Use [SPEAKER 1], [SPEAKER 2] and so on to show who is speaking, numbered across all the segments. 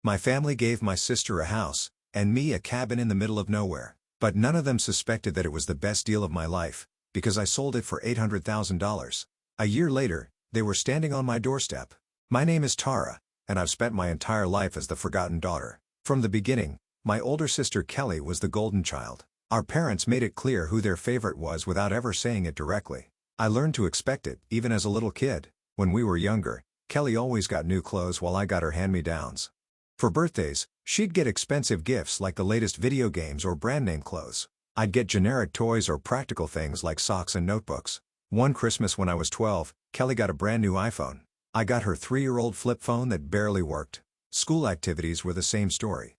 [SPEAKER 1] My family gave my sister a house, and me a cabin in the middle of nowhere. But none of them suspected that it was the best deal of my life, because I sold it for $800,000. A year later, they were standing on my doorstep. My name is Tara, and I've spent my entire life as the forgotten daughter. From the beginning, my older sister Kelly was the golden child. Our parents made it clear who their favorite was without ever saying it directly. I learned to expect it, even as a little kid. When we were younger, Kelly always got new clothes while I got her hand-me-downs. For birthdays, she'd get expensive gifts like the latest video games or brand-name clothes. I'd get generic toys or practical things like socks and notebooks. One Christmas when I was 12, Kelly got a brand new iPhone. I got her 3-year-old flip phone that barely worked. School activities were the same story.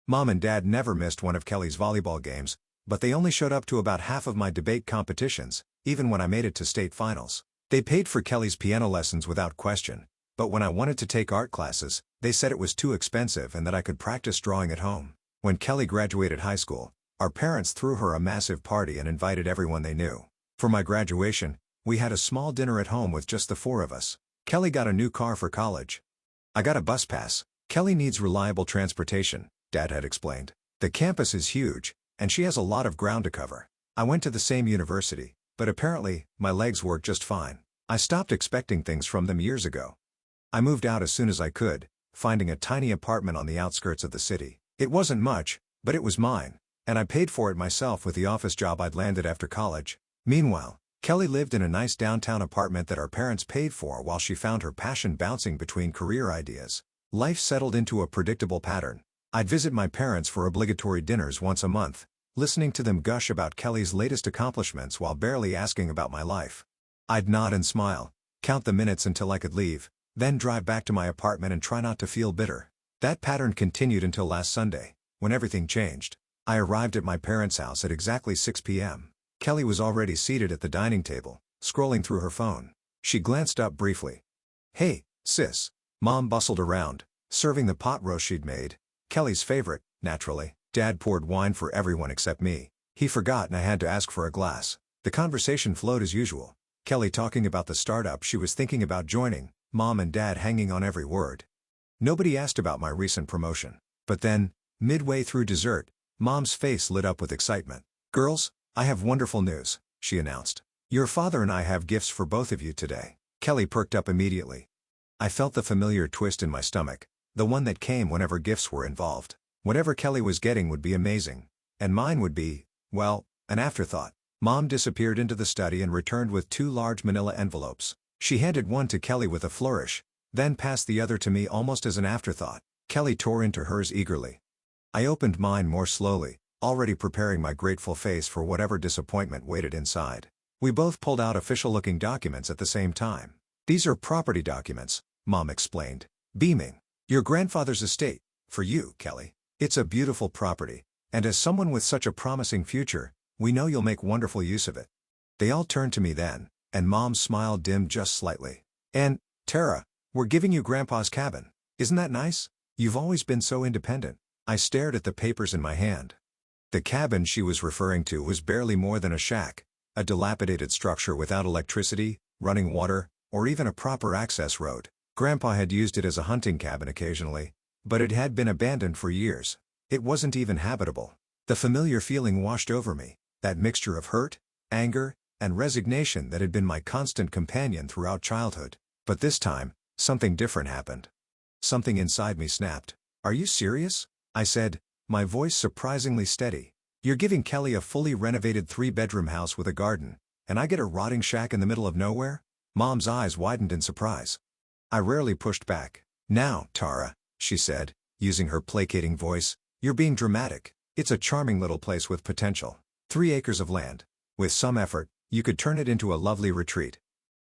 [SPEAKER 1] Mom and Dad never missed one of Kelly's volleyball games, but they only showed up to about half of my debate competitions, even when I made it to state finals. They paid for Kelly's piano lessons without question, but when I wanted to take art classes, they said it was too expensive and that I could practice drawing at home. When Kelly graduated high school, our parents threw her a massive party and invited everyone they knew. For my graduation, we had a small dinner at home with just the 4 of us. Kelly got a new car for college. I got a bus pass. Kelly needs reliable transportation, Dad had explained. The campus is huge, and she has a lot of ground to cover. I went to the same university, but apparently, my legs work just fine. I stopped expecting things from them years ago. I moved out as soon as I could, finding a tiny apartment on the outskirts of the city. It wasn't much, but it was mine, and I paid for it myself with the office job I'd landed after college. Meanwhile, Kelly lived in a nice downtown apartment that our parents paid for while she found her passion bouncing between career ideas. Life settled into a predictable pattern. I'd visit my parents for obligatory dinners once a month, listening to them gush about Kelly's latest accomplishments while barely asking about my life. I'd nod and smile, count the minutes until I could leave, then drive back to my apartment and try not to feel bitter. That pattern continued until last Sunday, when everything changed. I arrived at my parents' house at exactly 6 p.m. Kelly was already seated at the dining table, scrolling through her phone. She glanced up briefly. "Hey, sis." Mom bustled around, serving the pot roast she'd made. Kelly's favorite, naturally. Dad poured wine for everyone except me. He forgot and I had to ask for a glass. The conversation flowed as usual. Kelly talking about the startup she was thinking about joining, Mom and Dad hanging on every word. Nobody asked about my recent promotion. But then, midway through dessert, Mom's face lit up with excitement. "Girls, I have wonderful news," she announced. "Your father and I have gifts for both of you today." Kelly perked up immediately. I felt the familiar twist in my stomach, the one that came whenever gifts were involved. Whatever Kelly was getting would be amazing. And mine would be, well, an afterthought. Mom disappeared into the study and returned with 2 large manila envelopes. She handed one to Kelly with a flourish, then passed the other to me almost as an afterthought. Kelly tore into hers eagerly. I opened mine more slowly, already preparing my grateful face for whatever disappointment waited inside. We both pulled out official-looking documents at the same time. "These are property documents," Mom explained, beaming. "Your grandfather's estate, for you, Kelly. It's a beautiful property, and as someone with such a promising future, we know you'll make wonderful use of it." They all turned to me then, and Mom's smile dimmed just slightly. "And, Tara, we're giving you Grandpa's cabin. Isn't that nice? You've always been so independent." I stared at the papers in my hand. The cabin she was referring to was barely more than a shack, a dilapidated structure without electricity, running water, or even a proper access road. Grandpa had used it as a hunting cabin occasionally, but it had been abandoned for years. It wasn't even habitable. The familiar feeling washed over me, that mixture of hurt, anger, and resignation that had been my constant companion throughout childhood. But this time, something different happened. Something inside me snapped. "Are you serious?" I said, my voice surprisingly steady. "You're giving Kelly a fully renovated 3-bedroom house with a garden, and I get a rotting shack in the middle of nowhere?" Mom's eyes widened in surprise. I rarely pushed back. "Now, Tara," she said, using her placating voice, "you're being dramatic. It's a charming little place with potential. 3 acres of land. With some effort, you could turn it into a lovely retreat."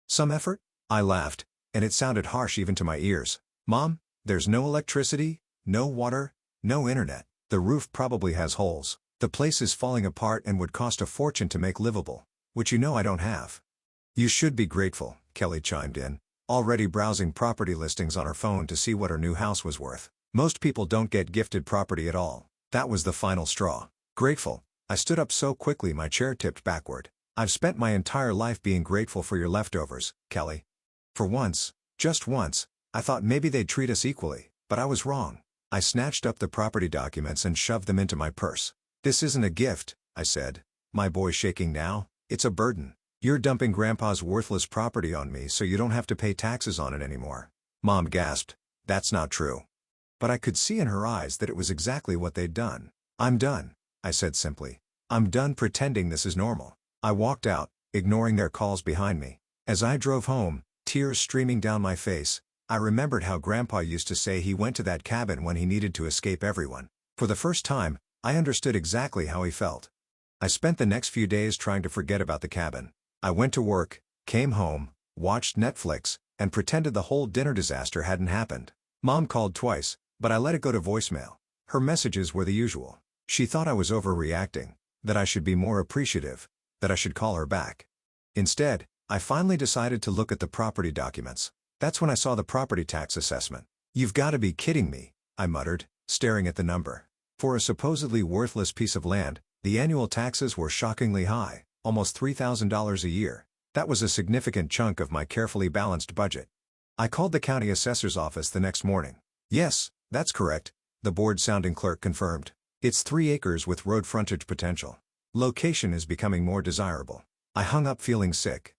[SPEAKER 1] "Some effort?" I laughed, and it sounded harsh even to my ears. "Mom, there's no electricity, no water, no internet. The roof probably has holes. The place is falling apart and would cost a fortune to make livable, which you know I don't have." "You should be grateful," Kelly chimed in, already browsing property listings on her phone to see what her new house was worth. "Most people don't get gifted property at all." That was the final straw. "Grateful?" I stood up so quickly my chair tipped backward. "I've spent my entire life being grateful for your leftovers, Kelly. For once, just once, I thought maybe they'd treat us equally, but I was wrong. I snatched up the property documents and shoved them into my purse. "This isn't a gift," I said, my voice shaking now. "It's a burden. You're dumping Grandpa's worthless property on me so you don't have to pay taxes on it anymore." Mom gasped. "That's not true." But I could see in her eyes that it was exactly what they'd done. "I'm done," I said simply. "I'm done pretending this is normal." I walked out, ignoring their calls behind me. As I drove home, tears streaming down my face, I remembered how Grandpa used to say he went to that cabin when he needed to escape everyone. For the first time, I understood exactly how he felt. I spent the next few days trying to forget about the cabin. I went to work, came home, watched Netflix, and pretended the whole dinner disaster hadn't happened. Mom called twice, but I let it go to voicemail. Her messages were the usual. She thought I was overreacting, that I should be more appreciative, that I should call her back. Instead, I finally decided to look at the property documents. That's when I saw the property tax assessment. "You've got to be kidding me," I muttered, staring at the number. For a supposedly worthless piece of land, the annual taxes were shockingly high, almost $3,000 a year. That was a significant chunk of my carefully balanced budget. I called the county assessor's office the next morning. "Yes, that's correct," the bored-sounding clerk confirmed. "It's 3 acres with road frontage potential. Location is becoming more desirable." I hung up feeling sick.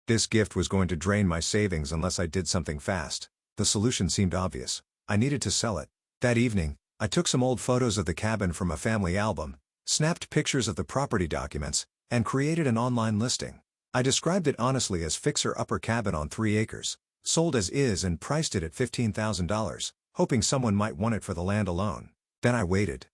[SPEAKER 1] This gift was going to drain my savings unless I did something fast. The solution seemed obvious. I needed to sell it. That evening, I took some old photos of the cabin from a family album, snapped pictures of the property documents, and created an online listing. I described it honestly as fixer-upper cabin on 3 acres, sold as is, and priced it at $15,000, hoping someone might want it for the land alone. Then I waited.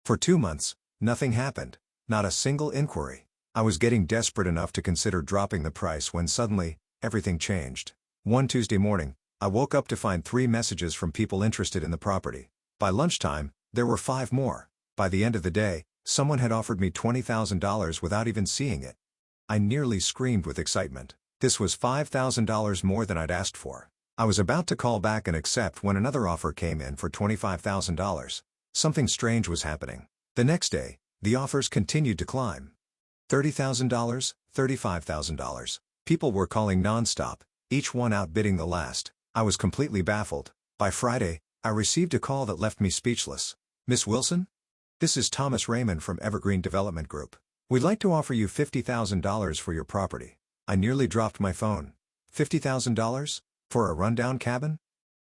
[SPEAKER 1] For 2 months, nothing happened, not a single inquiry. I was getting desperate enough to consider dropping the price when suddenly, everything changed. One Tuesday morning, I woke up to find 3 messages from people interested in the property. By lunchtime, there were 5 more. By the end of the day, someone had offered me $20,000 without even seeing it. I nearly screamed with excitement. This was $5,000 more than I'd asked for. I was about to call back and accept when another offer came in for $25,000. Something strange was happening. The next day, the offers continued to climb. $30,000, $35,000. People were calling nonstop, each one outbidding the last. I was completely baffled. By Friday, I received a call that left me speechless. "Miss Wilson? This is Thomas Raymond from Evergreen Development Group. We'd like to offer you $50,000 for your property." I nearly dropped my phone. $50,000? For a rundown cabin?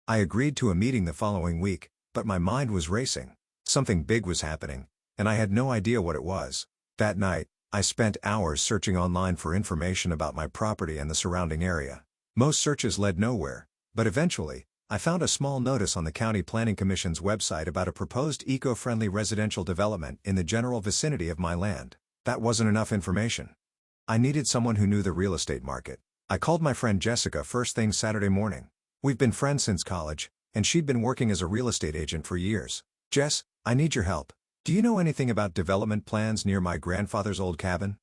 [SPEAKER 1] I agreed to a meeting the following week, but my mind was racing. Something big was happening, and I had no idea what it was. That night, I spent hours searching online for information about my property and the surrounding area. Most searches led nowhere, but eventually, I found a small notice on the County Planning Commission's website about a proposed eco-friendly residential development in the general vicinity of my land. That wasn't enough information. I needed someone who knew the real estate market. I called my friend Jessica first thing Saturday morning. We've been friends since college, and she'd been working as a real estate agent for years. "Jess, I need your help. Do you know anything about development plans near my grandfather's old cabin?"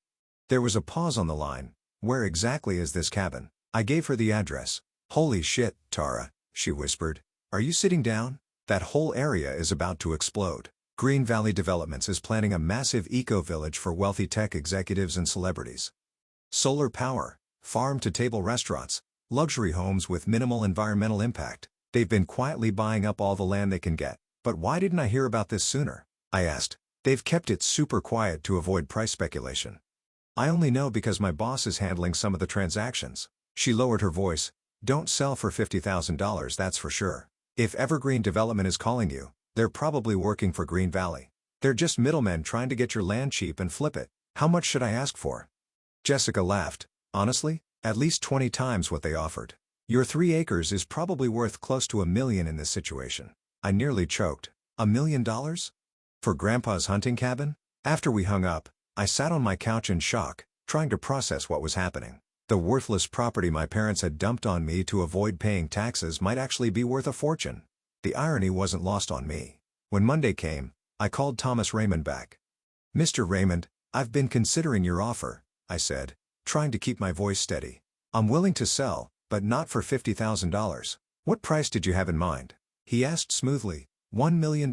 [SPEAKER 1] There was a pause on the line. "Where exactly is this cabin?" I gave her the address. "Holy shit, Tara," she whispered. "Are you sitting down? That whole area is about to explode. Green Valley Developments is planning a massive eco-village for wealthy tech executives and celebrities. Solar power, farm-to-table restaurants, luxury homes with minimal environmental impact. They've been quietly buying up all the land they can get. But why didn't I hear about this sooner?" I asked. "They've kept it super quiet to avoid price speculation." "I only know because my boss is handling some of the transactions." She lowered her voice. "Don't sell for $50,000, that's for sure. If Evergreen Development is calling you, they're probably working for Green Valley. They're just middlemen trying to get your land cheap and flip it. How much should I ask for?" Jessica laughed. "Honestly, at least 20 times what they offered. Your 3 acres is probably worth close to $1 million in this situation." I nearly choked. $1 million? For Grandpa's hunting cabin? After we hung up, I sat on my couch in shock, trying to process what was happening. The worthless property my parents had dumped on me to avoid paying taxes might actually be worth a fortune. The irony wasn't lost on me. When Monday came, I called Thomas Raymond back. "Mr. Raymond, I've been considering your offer," I said, trying to keep my voice steady. "I'm willing to sell, but not for $50,000. What price did you have in mind?" He asked smoothly. $1 million.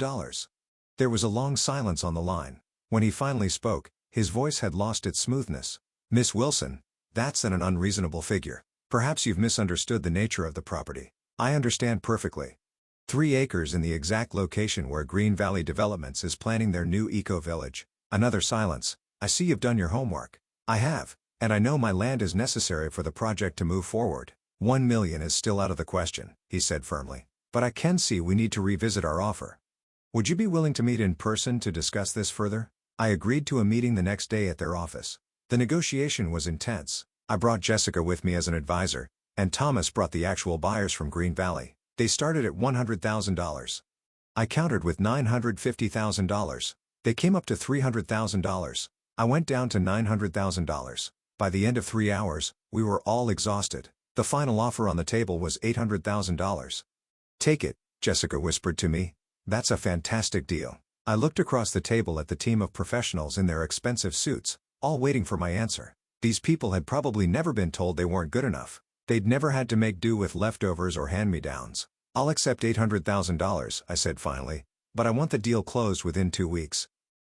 [SPEAKER 1] There was a long silence on the line. When he finally spoke, his voice had lost its smoothness. "Miss Wilson, that's an unreasonable figure. Perhaps you've misunderstood the nature of the property. I understand perfectly. 3 acres in the exact location where Green Valley Developments is planning their new eco-village. Another silence. I see you've done your homework. I have, and I know my land is necessary for the project to move forward. 1 million is still out of the question, he said firmly. But I can see we need to revisit our offer. Would you be willing to meet in person to discuss this further? I agreed to a meeting the next day at their office. The negotiation was intense. I brought Jessica with me as an advisor, and Thomas brought the actual buyers from Green Valley. They started at $100,000. I countered with $950,000. They came up to $300,000. I went down to $900,000. By the end of 3 hours, we were all exhausted. The final offer on the table was $800,000. Take it, Jessica whispered to me. That's a fantastic deal. I looked across the table at the team of professionals in their expensive suits, all waiting for my answer. These people had probably never been told they weren't good enough. They'd never had to make do with leftovers or hand-me-downs. I'll accept $800,000, I said finally, but I want the deal closed within 2 weeks.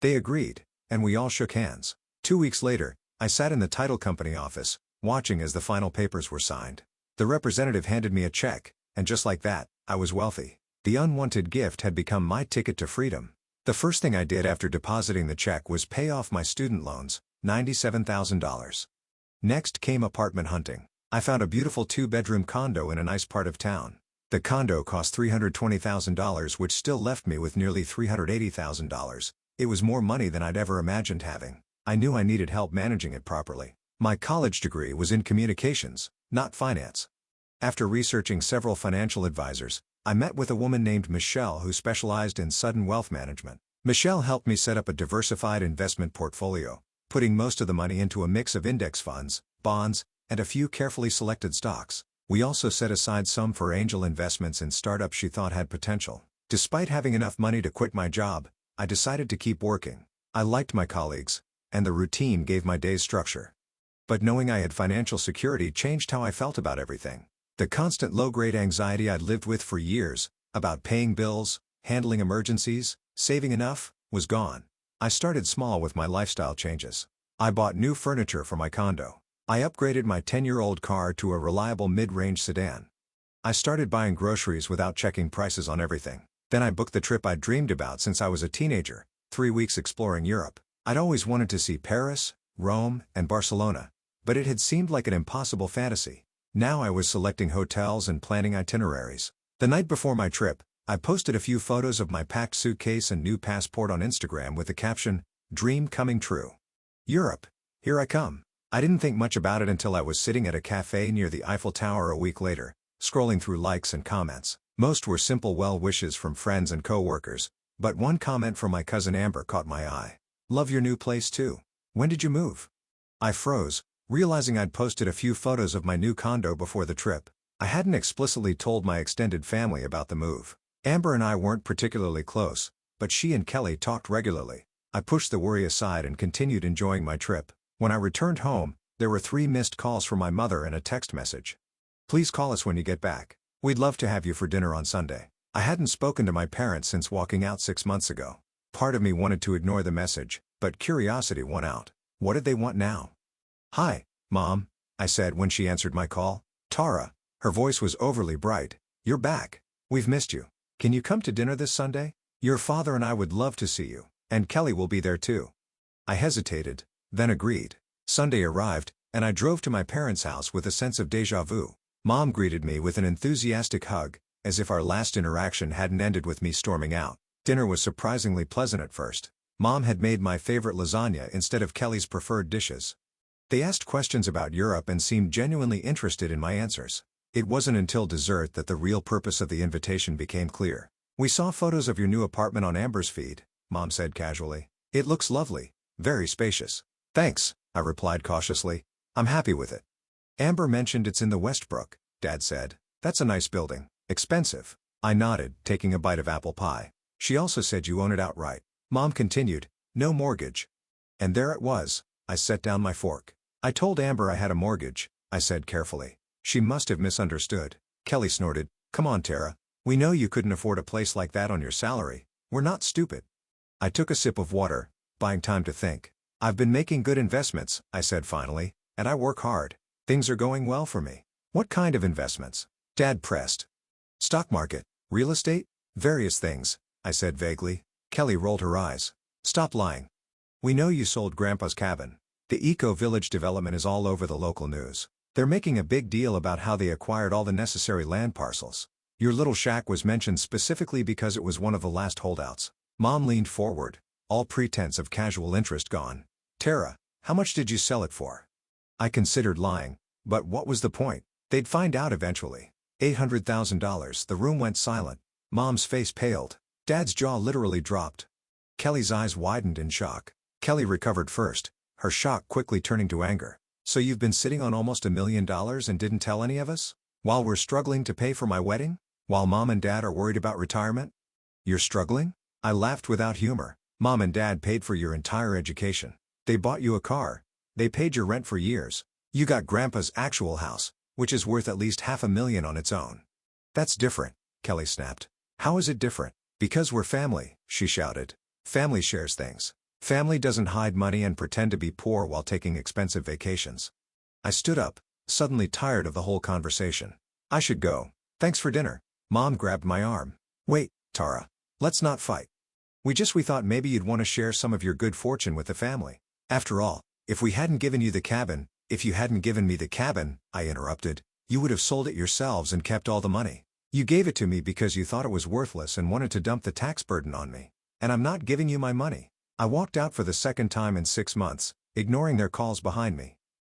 [SPEAKER 1] They agreed, and we all shook hands. 2 weeks later, I sat in the title company office, watching as the final papers were signed. The representative handed me a check, and just like that, I was wealthy. The unwanted gift had become my ticket to freedom. The first thing I did after depositing the check was pay off my student loans, $97,000. Next came apartment hunting. I found a beautiful 2-bedroom condo in a nice part of town. The condo cost $320,000, which still left me with nearly $380,000. It was more money than I'd ever imagined having. I knew I needed help managing it properly. My college degree was in communications, not finance. After researching several financial advisors, I met with a woman named Michelle who specialized in sudden wealth management. Michelle helped me set up a diversified investment portfolio, putting most of the money into a mix of index funds, bonds, and a few carefully selected stocks. We also set aside some for angel investments in startups she thought had potential. Despite having enough money to quit my job, I decided to keep working. I liked my colleagues, and the routine gave my days structure. But knowing I had financial security changed how I felt about everything. The constant low-grade anxiety I'd lived with for years, about paying bills, handling emergencies, saving enough, was gone. I started small with my lifestyle changes. I bought new furniture for my condo. I upgraded my 10-year-old car to a reliable mid-range sedan. I started buying groceries without checking prices on everything. Then I booked the trip I'd dreamed about since I was a teenager, 3 weeks exploring Europe. I'd always wanted to see Paris, Rome, and Barcelona, but it had seemed like an impossible fantasy. Now I was selecting hotels and planning itineraries. The night before my trip, I posted a few photos of my packed suitcase and new passport on Instagram with the caption, "Dream coming true. Europe, here I come." I didn't think much about it until I was sitting at a cafe near the Eiffel Tower a week later, scrolling through likes and comments. Most were simple well wishes from friends and co-workers, but one comment from my cousin Amber caught my eye. "Love your new place too. When did you move?" I froze, realizing I'd posted a few photos of my new condo before the trip. I hadn't explicitly told my extended family about the move. Amber and I weren't particularly close, but she and Kelly talked regularly. I pushed the worry aside and continued enjoying my trip. When I returned home, there were 3 missed calls from my mother and a text message. "Please call us when you get back. We'd love to have you for dinner on Sunday." I hadn't spoken to my parents since walking out 6 months ago. Part of me wanted to ignore the message, but curiosity won out. What did they want now? "Hi, Mom," I said when she answered my call. "Tara." Her voice was overly bright. "You're back. We've missed you. Can you come to dinner this Sunday? Your father and I would love to see you, and Kelly will be there too." I hesitated, then agreed. Sunday arrived, and I drove to my parents' house with a sense of déjà vu. Mom greeted me with an enthusiastic hug, as if our last interaction hadn't ended with me storming out. Dinner was surprisingly pleasant at first. Mom had made my favorite lasagna instead of Kelly's preferred dishes. They asked questions about Europe and seemed genuinely interested in my answers. It wasn't until dessert that the real purpose of the invitation became clear. "We saw photos of your new apartment on Amber's feed," Mom said casually. "It looks lovely, very spacious." "Thanks," I replied cautiously. "I'm happy with it." "Amber mentioned it's in the Westbrook," Dad said. "That's a nice building. Expensive." I nodded, taking a bite of apple pie. "She also said you own it outright." Mom continued, "No mortgage." And there it was. I set down my fork. "I told Amber I had a mortgage," I said carefully. She must have misunderstood. Kelly snorted, "Come on, Tara. We know you couldn't afford a place like that on your salary. We're not stupid." I took a sip of water, buying time to think. "I've been making good investments," I said finally, "and I work hard. Things are going well for me." "What kind of investments?" Dad pressed. "Stock market. Real estate? Various things, I said vaguely. Kelly rolled her eyes. Stop lying. We know you sold Grandpa's cabin. The eco-village development is all over the local news. They're making a big deal about how they acquired all the necessary land parcels. Your little shack was mentioned specifically because it was one of the last holdouts. Mom leaned forward, all pretense of casual interest gone. Tara, how much did you sell it for? I considered lying, but what was the point? They'd find out eventually. $800,000. The room went silent. Mom's face paled. Dad's jaw literally dropped. Kelly's eyes widened in shock. Kelly recovered first, her shock quickly turning to anger. So you've been sitting on almost $1 million and didn't tell any of us? While we're struggling to pay for my wedding? While Mom and Dad are worried about retirement? You're struggling? I laughed without humor. Mom and Dad paid for your entire education. They bought you a car. They paid your rent for years. You got Grandpa's actual house, which is worth at least $500,000 on its own. That's different, Kelly snapped. How is it different? Because we're family, she shouted. Family shares things. Family doesn't hide money and pretend to be poor while taking expensive vacations. I stood up, suddenly tired of the whole conversation. I should go. Thanks for dinner. Mom grabbed my arm. Wait, Tara. Let's not fight. We thought maybe you'd want to share some of your good fortune with the family. After all, if we hadn't given you the cabin, if you hadn't given me the cabin, I interrupted, you would have sold it yourselves and kept all the money. You gave it to me because you thought it was worthless and wanted to dump the tax burden on me. And I'm not giving you my money. I walked out for the second time in 6 months, ignoring their calls behind me.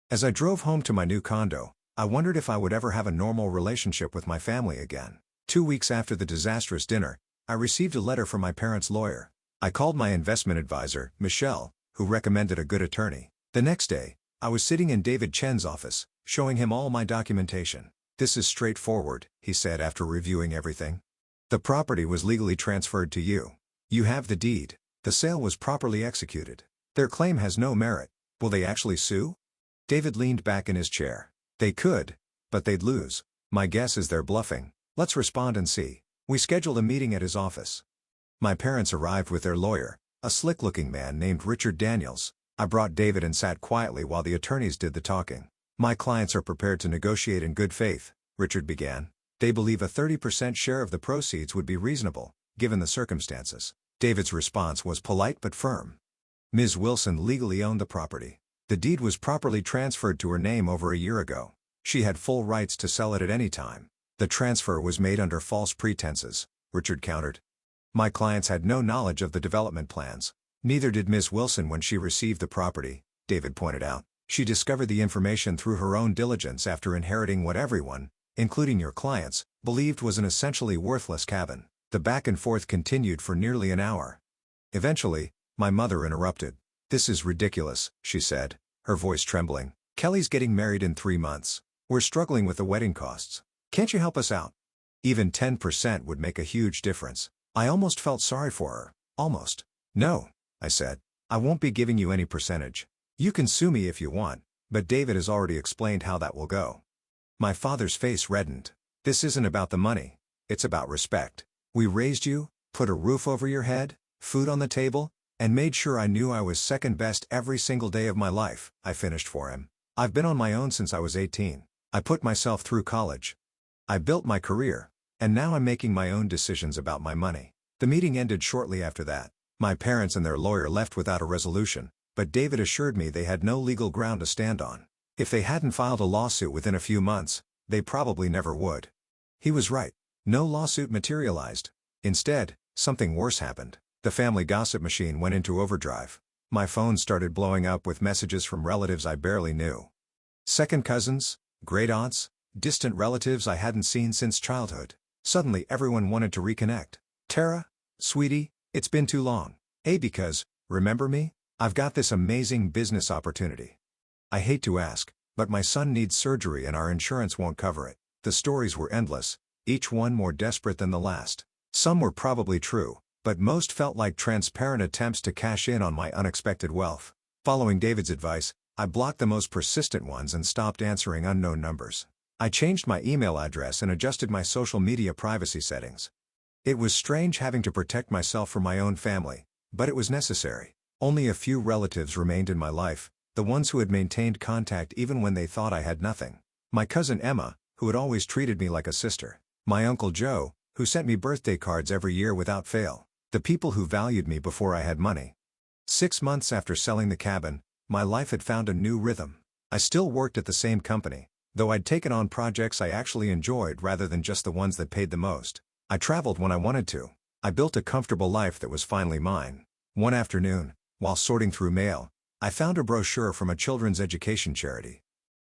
[SPEAKER 1] As I drove home to my new condo, I wondered if I would ever have a normal relationship with my family again. 2 weeks after the disastrous dinner, I received a letter from my parents' lawyer. I called my investment advisor, Michelle, who recommended a good attorney. The next day, I was sitting in David Chen's office, showing him all my documentation. This is straightforward, he said after reviewing everything. The property was legally transferred to you. You have the deed. The sale was properly executed. Their claim has no merit. Will they actually sue? David leaned back in his chair. They could, but they'd lose. My guess is they're bluffing. Let's respond and see. We scheduled a meeting at his office. My parents arrived with their lawyer, a slick-looking man named Richard Daniels. I brought David and sat quietly while the attorneys did the talking. My clients are prepared to negotiate in good faith, Richard began. They believe a 30% share of the proceeds would be reasonable, given the circumstances. David's response was polite but firm. Ms. Wilson legally owned the property. The deed was properly transferred to her name over a year ago. She had full rights to sell it at any time. The transfer was made under false pretenses, Richard countered. My clients had no knowledge of the development plans. Neither did Ms. Wilson when she received the property, David pointed out. She discovered the information through her own diligence after inheriting what everyone, including your clients, believed was an essentially worthless cabin. The back and forth continued for nearly an hour. Eventually, my mother interrupted. This is ridiculous, she said, her voice trembling. Kelly's getting married in 3 months. We're struggling with the wedding costs. Can't you help us out? Even 10% would make a huge difference. I almost felt sorry for her. Almost. No, I said. I won't be giving you any percentage. You can sue me if you want, but David has already explained how that will go. My father's face reddened. This isn't about the money. It's about respect. We raised you, put a roof over your head, food on the table, and made sure I knew I was second best every single day of my life, I finished for him. I've been on my own since I was 18. I put myself through college. I built my career, and now I'm making my own decisions about my money. The meeting ended shortly after that. My parents and their lawyer left without a resolution, but David assured me they had no legal ground to stand on. If they hadn't filed a lawsuit within a few months, they probably never would. He was right. No lawsuit materialized. Instead, something worse happened. The family gossip machine went into overdrive. My phone started blowing up with messages from relatives I barely knew. Second cousins, great aunts, distant relatives I hadn't seen since childhood. Suddenly everyone wanted to reconnect. Tara, sweetie, it's been too long. Because, remember me? I've got this amazing business opportunity. I hate to ask, but my son needs surgery and our insurance won't cover it. The stories were endless, each one more desperate than the last. Some were probably true, but most felt like transparent attempts to cash in on my unexpected wealth. Following David's advice, I blocked the most persistent ones and stopped answering unknown numbers. I changed my email address and adjusted my social media privacy settings. It was strange having to protect myself from my own family, but it was necessary. Only a few relatives remained in my life, the ones who had maintained contact even when they thought I had nothing. My cousin Emma, who had always treated me like a sister. My Uncle Joe, who sent me birthday cards every year without fail, the people who valued me before I had money. 6 months after selling the cabin, my life had found a new rhythm. I still worked at the same company, though I'd taken on projects I actually enjoyed rather than just the ones that paid the most. I traveled when I wanted to. I built a comfortable life that was finally mine. One afternoon, while sorting through mail, I found a brochure from a children's education charity.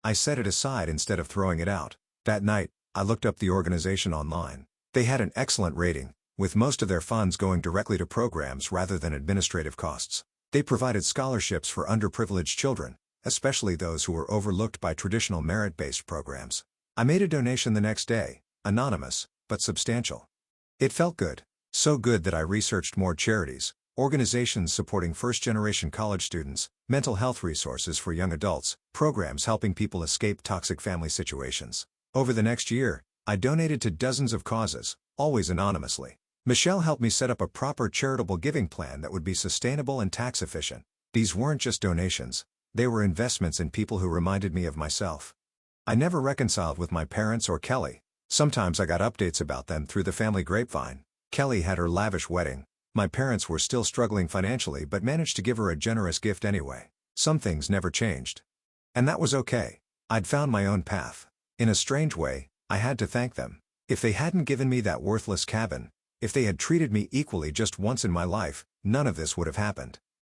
[SPEAKER 1] I set it aside instead of throwing it out. That night, I looked up the organization online. They had an excellent rating, with most of their funds going directly to programs rather than administrative costs. They provided scholarships for underprivileged children, especially those who were overlooked by traditional merit-based programs. I made a donation the next day, anonymous, but substantial. It felt good. So good that I researched more charities, organizations supporting first-generation college students, mental health resources for young adults, programs helping people escape toxic family situations. Over the next year, I donated to dozens of causes, always anonymously. Michelle helped me set up a proper charitable giving plan that would be sustainable and tax efficient. These weren't just donations, they were investments in people who reminded me of myself. I never reconciled with my parents or Kelly. Sometimes I got updates about them through the family grapevine. Kelly had her lavish wedding. My parents were still struggling financially but managed to give her a generous gift anyway. Some things never changed. And that was okay. I'd found my own path. In a strange way, I had to thank them. If they hadn't given me that worthless cabin, if they had treated me equally just once in my life, none of this would have happened.